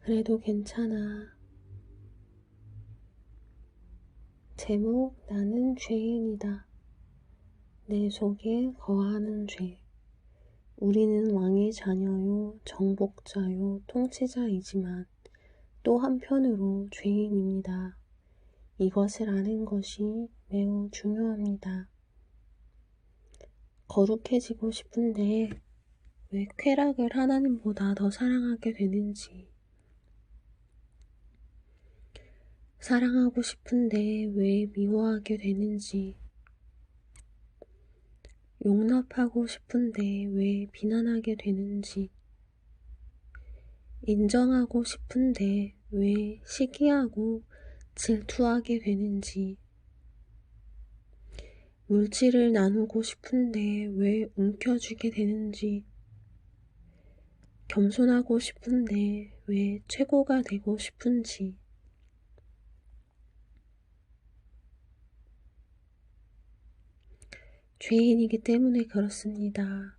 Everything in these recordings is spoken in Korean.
그래도 괜찮아. 제목 나는 죄인이다. 내 속에 거하는 죄. 우리는 왕의 자녀요, 정복자요, 통치자이지만 또 한편으로 죄인입니다. 이것을 아는 것이 매우 중요합니다. 거룩해지고 싶은데 왜 쾌락을 하나님보다 더 사랑하게 되는지, 사랑하고 싶은데 왜 미워하게 되는지, 용납하고 싶은데 왜 비난하게 되는지, 인정하고 싶은데 왜 시기하고 질투하게 되는지, 물질을 나누고 싶은데 왜 움켜쥐게 되는지, 겸손하고 싶은데 왜 최고가 되고 싶은지, 죄인이기 때문에 그렇습니다.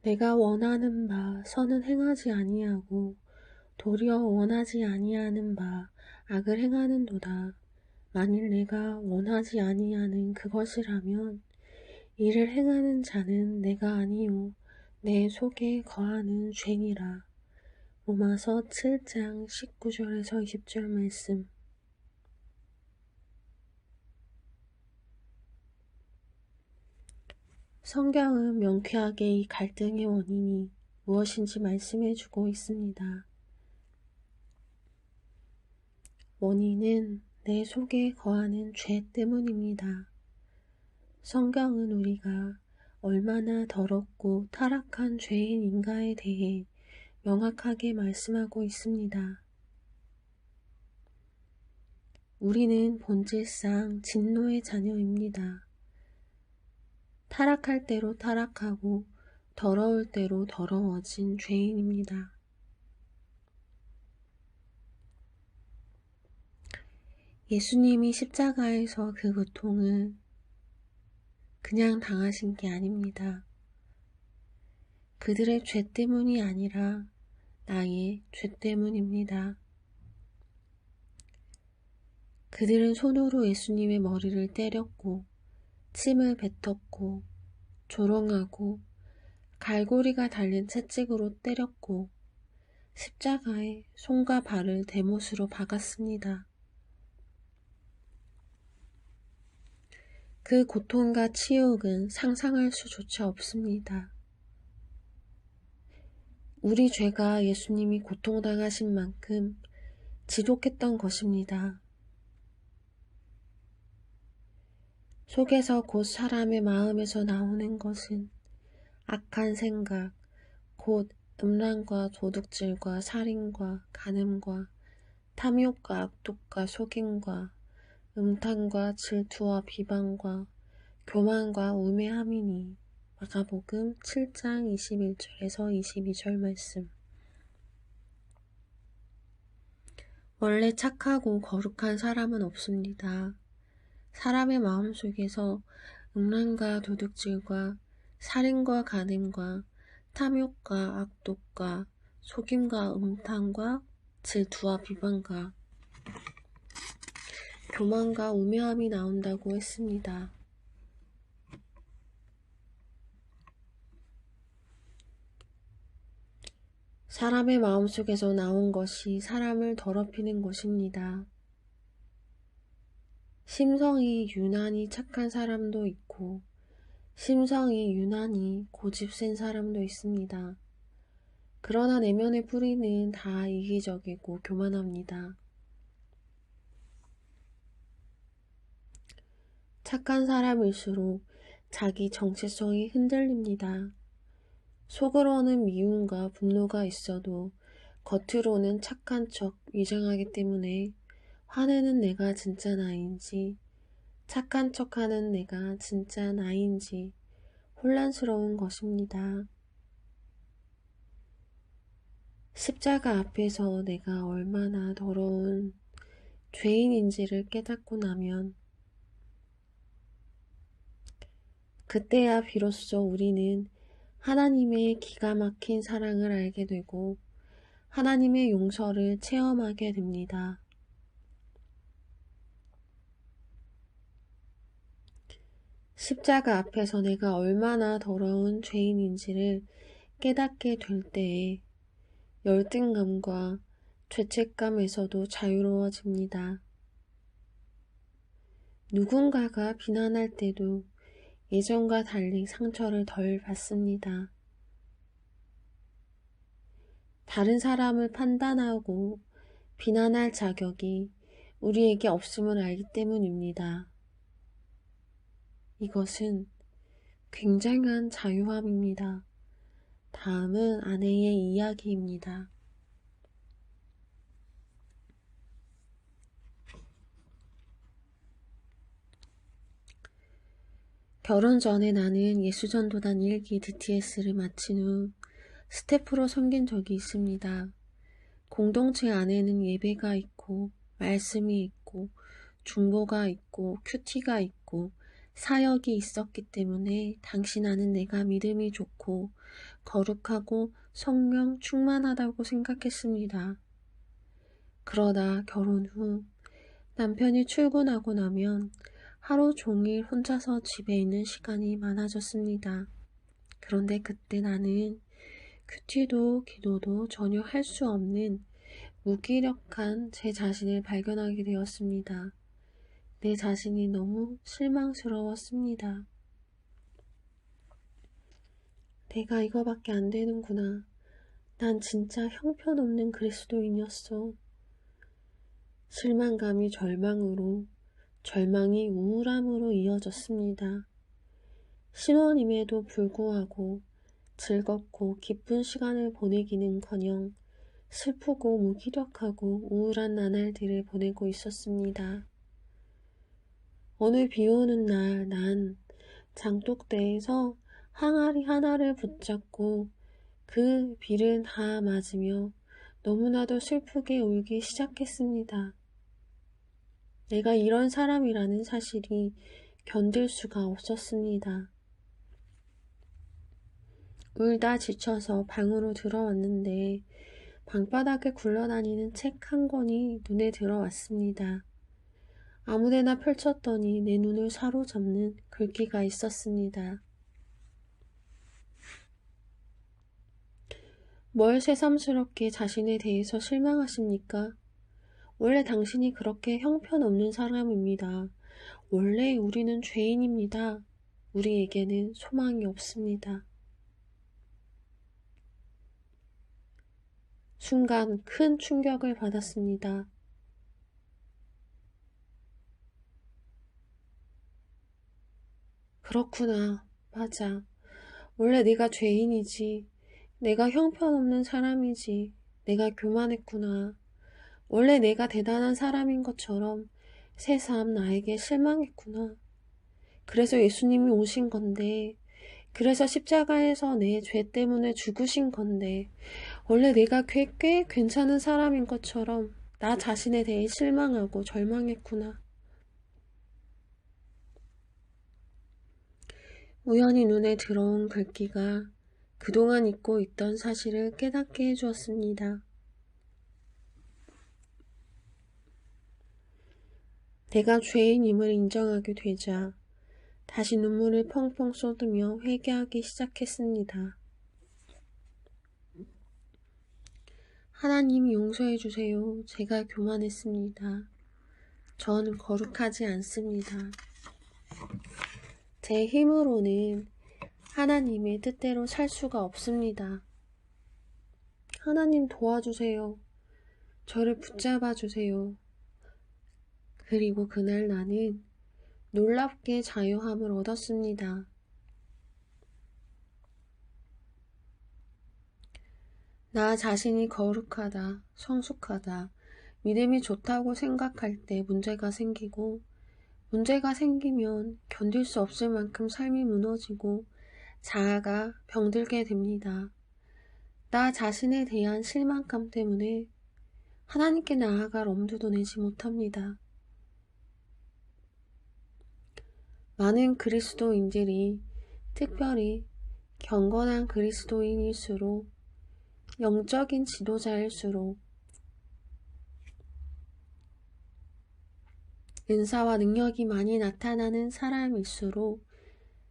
내가 원하는 바 선은 행하지 아니하고 도리어 원하지 아니하는 바 악을 행하는도다. 만일 내가 원하지 아니하는 그것이라면 이를 행하는 자는 내가 아니요 내 속에 거하는 죄니라. 로마서 7장 19절에서 20절 말씀. 성경은 명쾌하게 이 갈등의 원인이 무엇인지 말씀해주고 있습니다. 원인은 내 속에 거하는 죄 때문입니다. 성경은 우리가 얼마나 더럽고 타락한 죄인인가에 대해 명확하게 말씀하고 있습니다. 우리는 본질상 진노의 자녀입니다. 타락할 대로 타락하고 더러울 대로 더러워진 죄인입니다. 예수님이 십자가에서 그 고통을 그냥 당하신 게 아닙니다. 그들의 죄 때문이 아니라 나의 죄 때문입니다. 그들은 손으로 예수님의 머리를 때렸고 침을 뱉었고 조롱하고 갈고리가 달린 채찍으로 때렸고 십자가에 손과 발을 대못으로 박았습니다. 그 고통과 치욕은 상상할 수조차 없습니다. 우리 죄가 예수님이 고통당하신 만큼 지독했던 것입니다. 속에서 곧 사람의 마음에서 나오는 것은 악한 생각, 곧 음란과 도둑질과 살인과 간음과 탐욕과 악독과 속임과 음탕과 질투와 비방과 교만과 우매함이니. 마가복음 7장 21절에서 22절 말씀. 원래 착하고 거룩한 사람은 없습니다. 사람의 마음속에서 음란과 도둑질과 살인과 간음과 탐욕과 악독과 속임과 음탕과 질투와 비방과 교만과 우매함이 나온다고 했습니다. 사람의 마음속에서 나온 것이 사람을 더럽히는 것입니다. 심성이 유난히 착한 사람도 있고 심성이 유난히 고집센 사람도 있습니다. 그러나 내면의 뿌리는 다 이기적이고 교만합니다. 착한 사람일수록 자기 정체성이 흔들립니다. 속으로는 미움과 분노가 있어도 겉으로는 착한 척 위장하기 때문에 화내는 내가 진짜 나인지 착한 척하는 내가 진짜 나인지 혼란스러운 것입니다. 십자가 앞에서 내가 얼마나 더러운 죄인인지를 깨닫고 나면 그때야 비로소 우리는 하나님의 기가 막힌 사랑을 알게 되고 하나님의 용서를 체험하게 됩니다. 십자가 앞에서 내가 얼마나 더러운 죄인인지를 깨닫게 될 때에 열등감과 죄책감에서도 자유로워집니다. 누군가가 비난할 때도 예전과 달리 상처를 덜 받습니다. 다른 사람을 판단하고 비난할 자격이 우리에게 없음을 알기 때문입니다. 이것은 굉장한 자유함입니다. 다음은 아내의 이야기입니다. 결혼 전에 나는 예수전도단 1기 DTS를 마친 후 스태프로 섬긴 적이 있습니다. 공동체 안에는 예배가 있고 말씀이 있고 중보가 있고 큐티가 있고 사역이 있었기 때문에 당시 나는 내가 믿음이 좋고 거룩하고 성령 충만하다고 생각했습니다. 그러다 결혼 후 남편이 출근하고 나면 하루 종일 혼자서 집에 있는 시간이 많아졌습니다. 그런데 그때 나는 큐티도 기도도 전혀 할 수 없는 무기력한 제 자신을 발견하게 되었습니다. 내 자신이 너무 실망스러웠습니다. 내가 이거밖에 안 되는구나. 난 진짜 형편없는 그리스도인이었어. 실망감이 절망으로, 절망이 우울함으로 이어졌습니다. 신혼임에도 불구하고 즐겁고 기쁜 시간을 보내기는커녕 슬프고 무기력하고 우울한 나날들을 보내고 있었습니다. 어느 비오는 날 난 장독대에서 항아리 하나를 붙잡고 그 비를 다 맞으며 너무나도 슬프게 울기 시작했습니다. 내가 이런 사람이라는 사실이 견딜 수가 없었습니다. 울다 지쳐서 방으로 들어왔는데 방바닥에 굴러다니는 책 한 권이 눈에 들어왔습니다. 아무데나 펼쳤더니 내 눈을 사로잡는 글귀가 있었습니다. 뭘 새삼스럽게 자신에 대해서 실망하십니까? 원래 당신이 그렇게 형편없는 사람입니다. 원래 우리는 죄인입니다. 우리에게는 소망이 없습니다. 순간 큰 충격을 받았습니다. 그렇구나. 맞아. 원래 내가 죄인이지. 내가 형편없는 사람이지. 내가 교만했구나. 원래 내가 대단한 사람인 것처럼 새삼 나에게 실망했구나. 그래서 예수님이 오신 건데, 그래서 십자가에서 내 죄 때문에 죽으신 건데, 원래 내가 꽤 괜찮은 사람인 것처럼 나 자신에 대해 실망하고 절망했구나. 우연히 눈에 들어온 글귀가 그동안 잊고 있던 사실을 깨닫게 해주었습니다. 내가 죄인임을 인정하게 되자 다시 눈물을 펑펑 쏟으며 회개하기 시작했습니다. 하나님 용서해 주세요. 제가 교만했습니다. 전 거룩하지 않습니다. 제 힘으로는 하나님의 뜻대로 살 수가 없습니다. 하나님 도와주세요. 저를 붙잡아 주세요. 그리고 그날 나는 놀랍게 자유함을 얻었습니다. 나 자신이 거룩하다, 성숙하다, 믿음이 좋다고 생각할 때 문제가 생기고, 문제가 생기면 견딜 수 없을 만큼 삶이 무너지고 자아가 병들게 됩니다. 나 자신에 대한 실망감 때문에 하나님께 나아갈 엄두도 내지 못합니다. 많은 그리스도인들이 특별히 경건한 그리스도인일수록, 영적인 지도자일수록, 은사와 능력이 많이 나타나는 사람일수록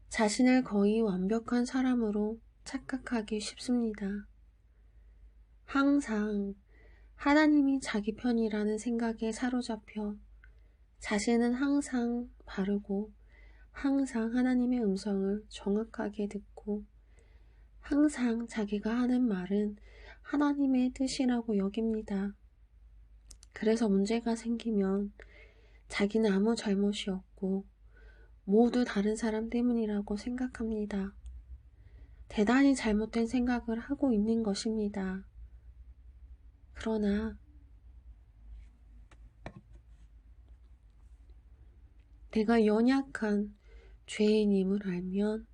자신을 거의 완벽한 사람으로 착각하기 쉽습니다. 항상 하나님이 자기 편이라는 생각에 사로잡혀 자신은 항상 바르고 항상 하나님의 음성을 정확하게 듣고 항상 자기가 하는 말은 하나님의 뜻이라고 여깁니다. 그래서 문제가 생기면 자기는 아무 잘못이 없고 모두 다른 사람 때문이라고 생각합니다. 대단히 잘못된 생각을 하고 있는 것입니다. 그러나 내가 연약한 죄인임을 알면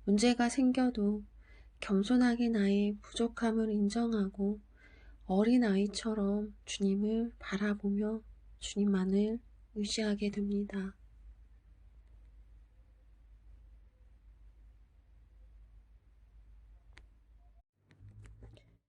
문제가 생겨도 겸손하게 나의 부족함을 인정하고 어린아이처럼 주님을 바라보며 주님만을 의지하게 됩니다.